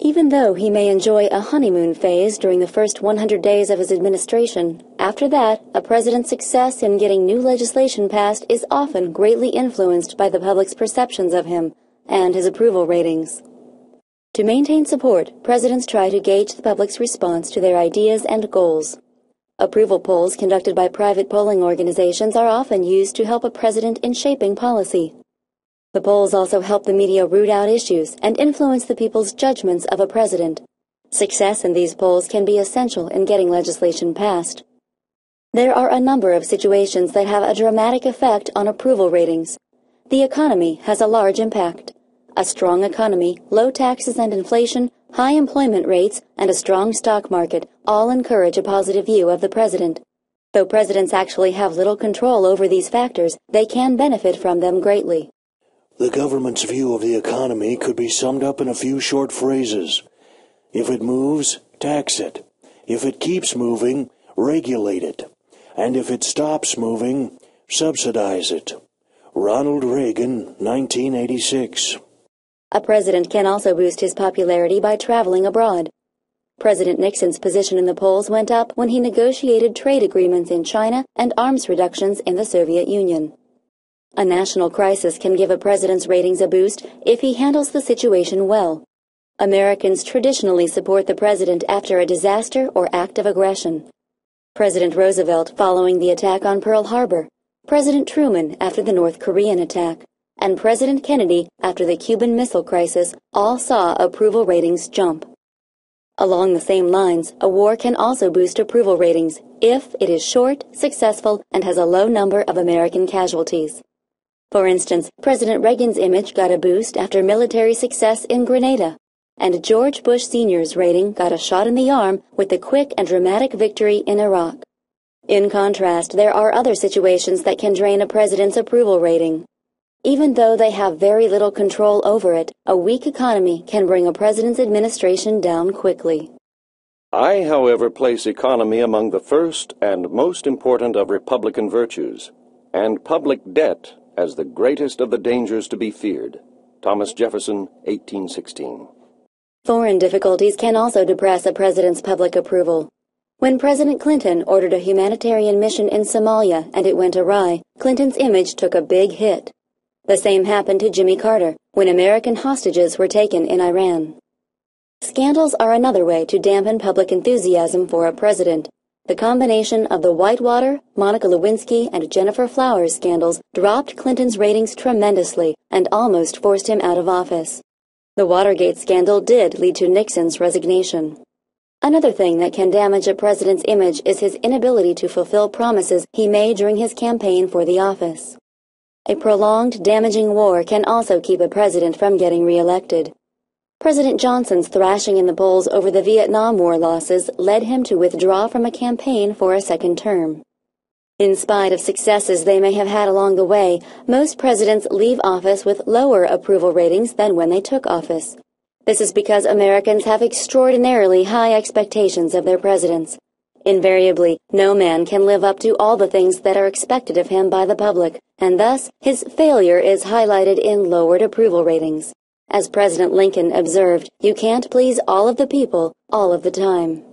Even though he may enjoy a honeymoon phase during the first 100 days of his administration, after that, a president's success in getting new legislation passed is often greatly influenced by the public's perceptions of him and his approval ratings. To maintain support, presidents try to gauge the public's response to their ideas and goals. Approval polls conducted by private polling organizations are often used to help a president in shaping policy. The polls also help the media root out issues and influence the people's judgments of a president. Success in these polls can be essential in getting legislation passed. There are a number of situations that have a dramatic effect on approval ratings. The economy has a large impact. A strong economy, low taxes and inflation, high employment rates, and a strong stock market all encourage a positive view of the president. Though presidents actually have little control over these factors, they can benefit from them greatly. The government's view of the economy could be summed up in a few short phrases. If it moves, tax it. If it keeps moving, regulate it. And if it stops moving, subsidize it. Ronald Reagan, 1986. A president can also boost his popularity by traveling abroad. President Nixon's position in the polls went up when he negotiated trade agreements in China and arms reductions in the Soviet Union. A national crisis can give a president's ratings a boost if he handles the situation well. Americans traditionally support the president after a disaster or act of aggression. President Roosevelt following the attack on Pearl Harbor, President Truman after the North Korean attack, and President Kennedy after the Cuban Missile Crisis all saw approval ratings jump. Along the same lines, a war can also boost approval ratings if it is short, successful, and has a low number of American casualties. For instance, President Reagan's image got a boost after military success in Grenada, and George Bush Sr.'s rating got a shot in the arm with the quick and dramatic victory in Iraq. In contrast, there are other situations that can drain a president's approval rating. Even though they have very little control over it, a weak economy can bring a president's administration down quickly. I, however, place economy among the first and most important of Republican virtues, and public debt as the greatest of the dangers to be feared. Thomas Jefferson, 1816. Foreign difficulties can also depress a president's public approval. When President Clinton ordered a humanitarian mission in Somalia and it went awry, Clinton's image took a big hit. The same happened to Jimmy Carter when American hostages were taken in Iran. Scandals are another way to dampen public enthusiasm for a president. The combination of the Whitewater, Monica Lewinsky, and Jennifer Flowers scandals dropped Clinton's ratings tremendously and almost forced him out of office. The Watergate scandal did lead to Nixon's resignation. Another thing that can damage a president's image is his inability to fulfill promises he made during his campaign for the office. A prolonged, damaging war can also keep a president from getting reelected. President Johnson's thrashing in the polls over the Vietnam War losses led him to withdraw from a campaign for a second term. In spite of successes they may have had along the way, most presidents leave office with lower approval ratings than when they took office. This is because Americans have extraordinarily high expectations of their presidents. Invariably, no man can live up to all the things that are expected of him by the public, and thus his failure is highlighted in lowered approval ratings. As President Lincoln observed, you can't please all of the people all of the time.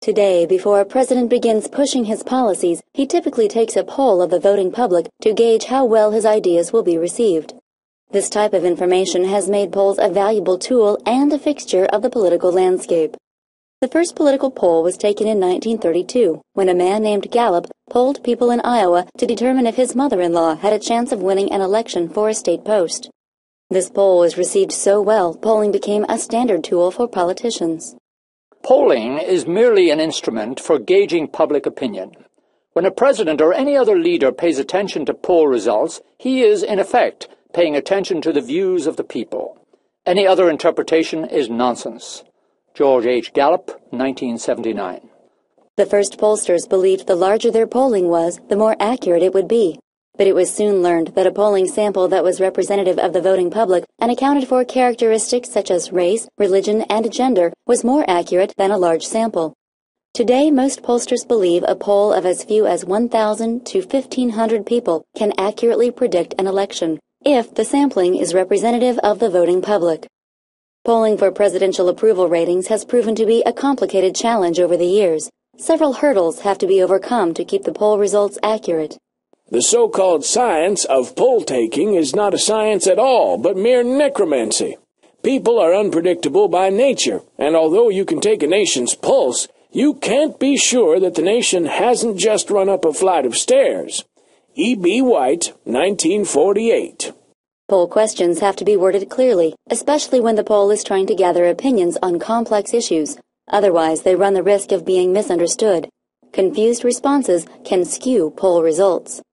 Today, before a president begins pushing his policies, he typically takes a poll of the voting public to gauge how well his ideas will be received. This type of information has made polls a valuable tool and a fixture of the political landscape. The first political poll was taken in 1932, when a man named Gallup polled people in Iowa to determine if his mother-in-law had a chance of winning an election for a state post. This poll was received so well, polling became a standard tool for politicians. Polling is merely an instrument for gauging public opinion. When a president or any other leader pays attention to poll results, he is, in effect, paying attention to the views of the people. Any other interpretation is nonsense. George H. Gallup, 1979. The first pollsters believed the larger their polling was, the more accurate it would be. But it was soon learned that a polling sample that was representative of the voting public and accounted for characteristics such as race, religion, and gender was more accurate than a large sample. Today, most pollsters believe a poll of as few as 1,000 to 1,500 people can accurately predict an election, if the sampling is representative of the voting public. Polling for presidential approval ratings has proven to be a complicated challenge over the years. Several hurdles have to be overcome to keep the poll results accurate. The so-called science of poll-taking is not a science at all, but mere necromancy. People are unpredictable by nature, and although you can take a nation's pulse, you can't be sure that the nation hasn't just run up a flight of stairs. E.B. White, 1948. Poll questions have to be worded clearly, especially when the poll is trying to gather opinions on complex issues. Otherwise, they run the risk of being misunderstood. Confused responses can skew poll results.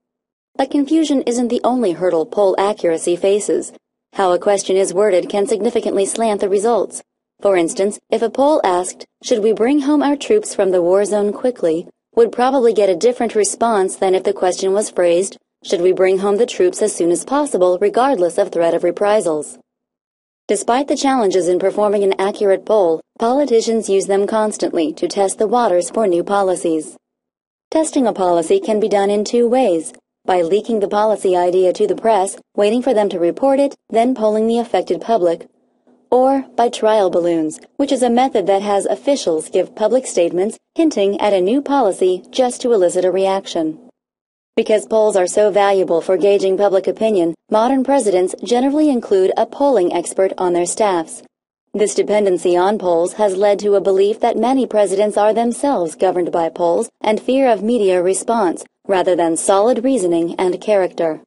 But confusion isn't the only hurdle poll accuracy faces. How a question is worded can significantly slant the results. For instance, if a poll asked, "Should we bring home our troops from the war zone quickly?" would probably get a different response than if the question was phrased, "Should we bring home the troops as soon as possible, regardless of threat of reprisals?" Despite the challenges in performing an accurate poll, politicians use them constantly to test the waters for new policies. Testing a policy can be done in two ways: by leaking the policy idea to the press, waiting for them to report it, then polling the affected public, or by trial balloons, which is a method that has officials give public statements hinting at a new policy just to elicit a reaction. Because polls are so valuable for gauging public opinion, modern presidents generally include a polling expert on their staffs. This dependency on polls has led to a belief that many presidents are themselves governed by polls and fear of media response, rather than solid reasoning and character.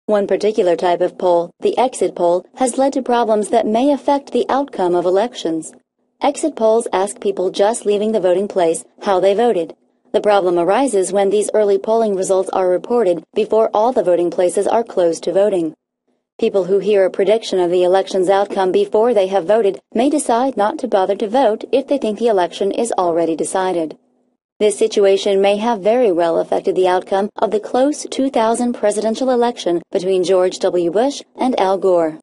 One particular type of poll, the exit poll, has led to problems that may affect the outcome of elections. Exit polls ask people just leaving the voting place how they voted. The problem arises when these early polling results are reported before all the voting places are closed to voting. People who hear a prediction of the election's outcome before they have voted may decide not to bother to vote if they think the election is already decided. This situation may have very well affected the outcome of the close 2000 presidential election between George W. Bush and Al Gore.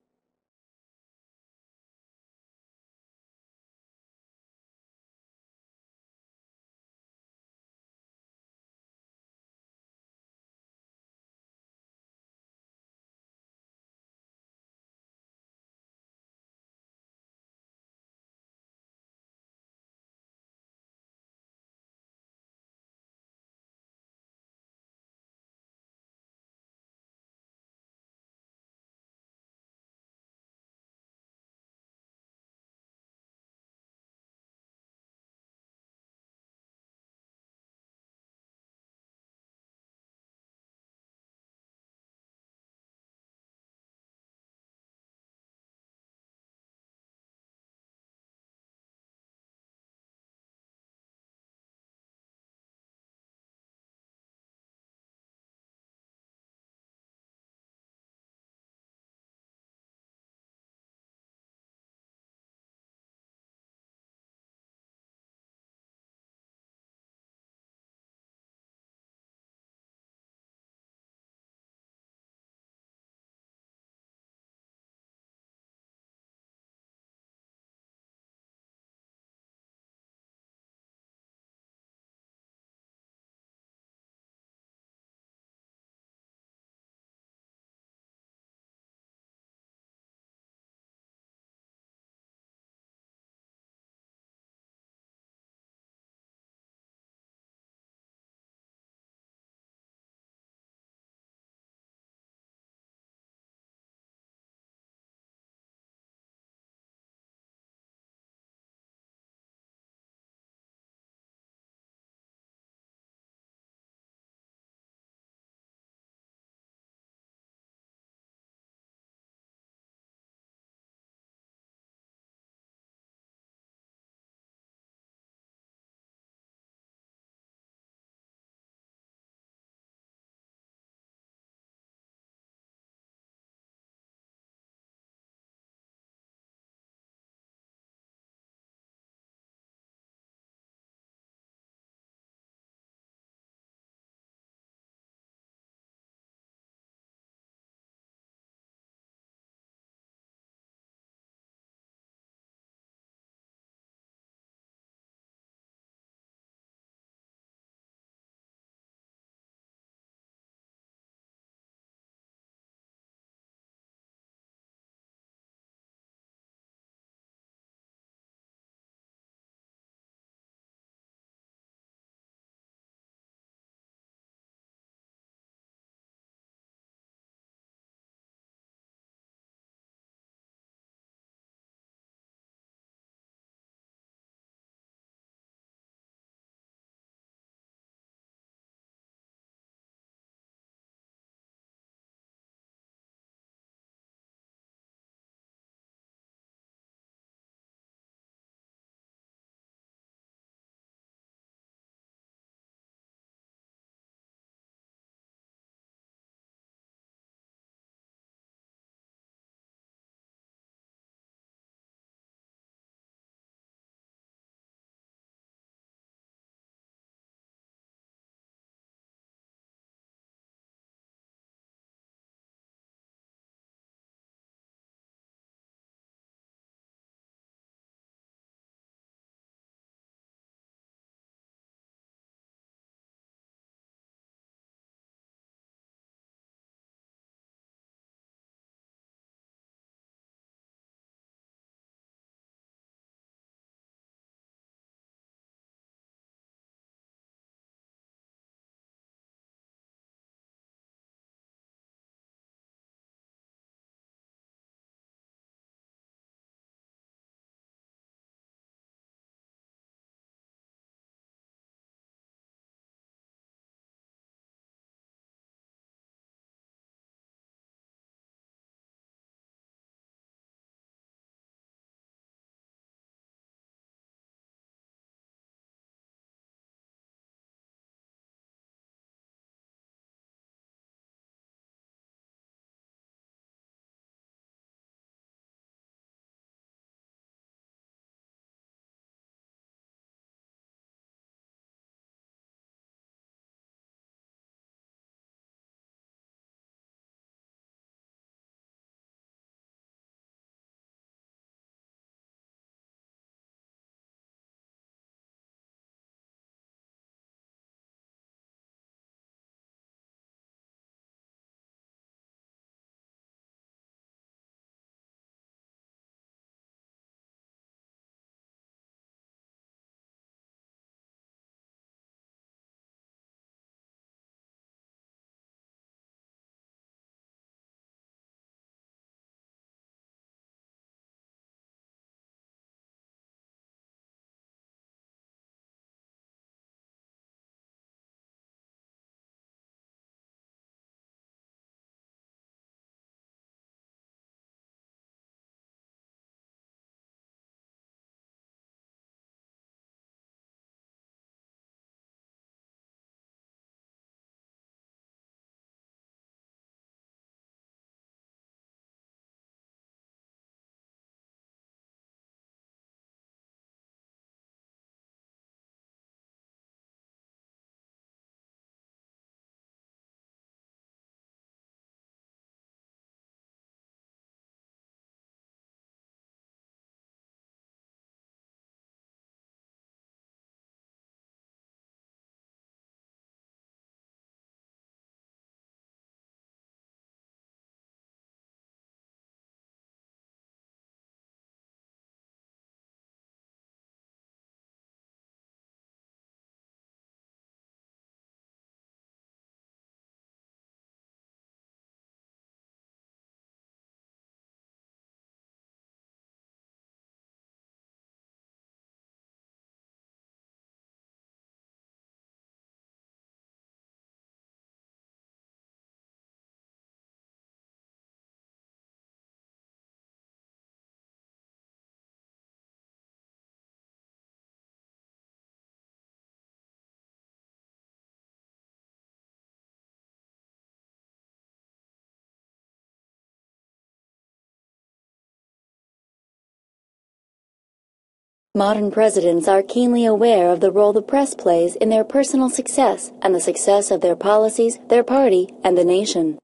Modern presidents are keenly aware of the role the press plays in their personal success and the success of their policies, their party, and the nation.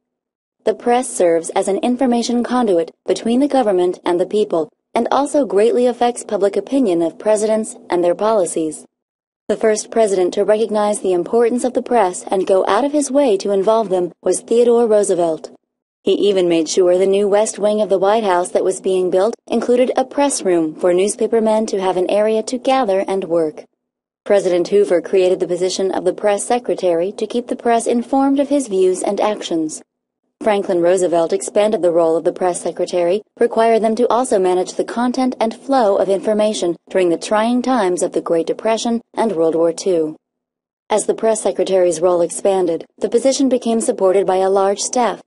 The press serves as an information conduit between the government and the people, and also greatly affects public opinion of presidents and their policies. The first president to recognize the importance of the press and go out of his way to involve them was Theodore Roosevelt. He even made sure the new West Wing of the White House that was being built included a press room for newspapermen to have an area to gather and work. President Hoover created the position of the press secretary to keep the press informed of his views and actions. Franklin Roosevelt expanded the role of the press secretary, required them to also manage the content and flow of information during the trying times of the Great Depression and World War II. As the press secretary's role expanded, the position became supported by a large staff,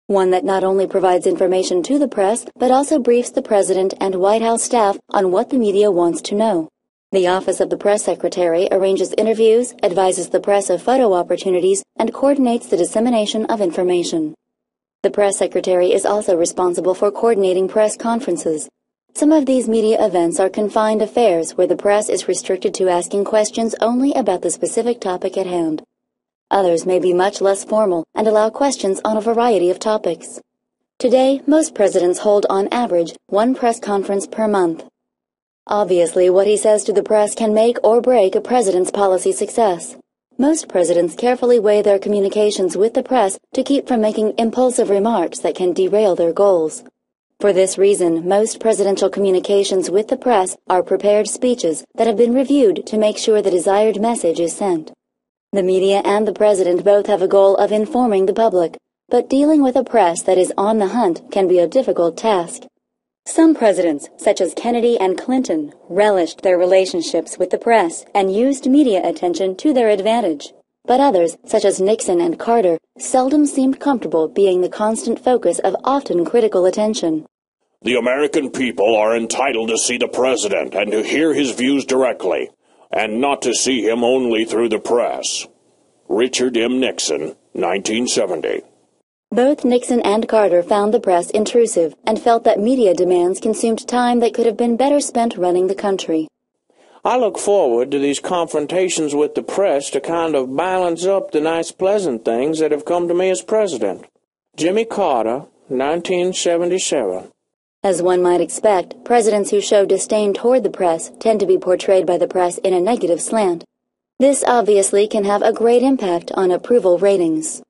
one that not only provides information to the press, but also briefs the President and White House staff on what the media wants to know. The Office of the Press Secretary arranges interviews, advises the press of photo opportunities, and coordinates the dissemination of information. The Press Secretary is also responsible for coordinating press conferences. Some of these media events are confined affairs where the press is restricted to asking questions only about the specific topic at hand. Others may be much less formal and allow questions on a variety of topics. Today, most presidents hold on average one press conference per month. Obviously, what he says to the press can make or break a president's policy success. Most presidents carefully weigh their communications with the press to keep from making impulsive remarks that can derail their goals. For this reason, most presidential communications with the press are prepared speeches that have been reviewed to make sure the desired message is sent. The media and the president both have a goal of informing the public, but dealing with a press that is on the hunt can be a difficult task. Some presidents, such as Kennedy and Clinton, relished their relationships with the press and used media attention to their advantage. But others, such as Nixon and Carter, seldom seemed comfortable being the constant focus of often critical attention. The American people are entitled to see the president and to hear his views directly, and not to see him only through the press. Richard M. Nixon, 1970. Both Nixon and Carter found the press intrusive and felt that media demands consumed time that could have been better spent running the country. I look forward to these confrontations with the press to kind of balance up the nice pleasant things that have come to me as president. Jimmy Carter, 1977. As one might expect, presidents who show disdain toward the press tend to be portrayed by the press in a negative slant. This obviously can have a great impact on approval ratings.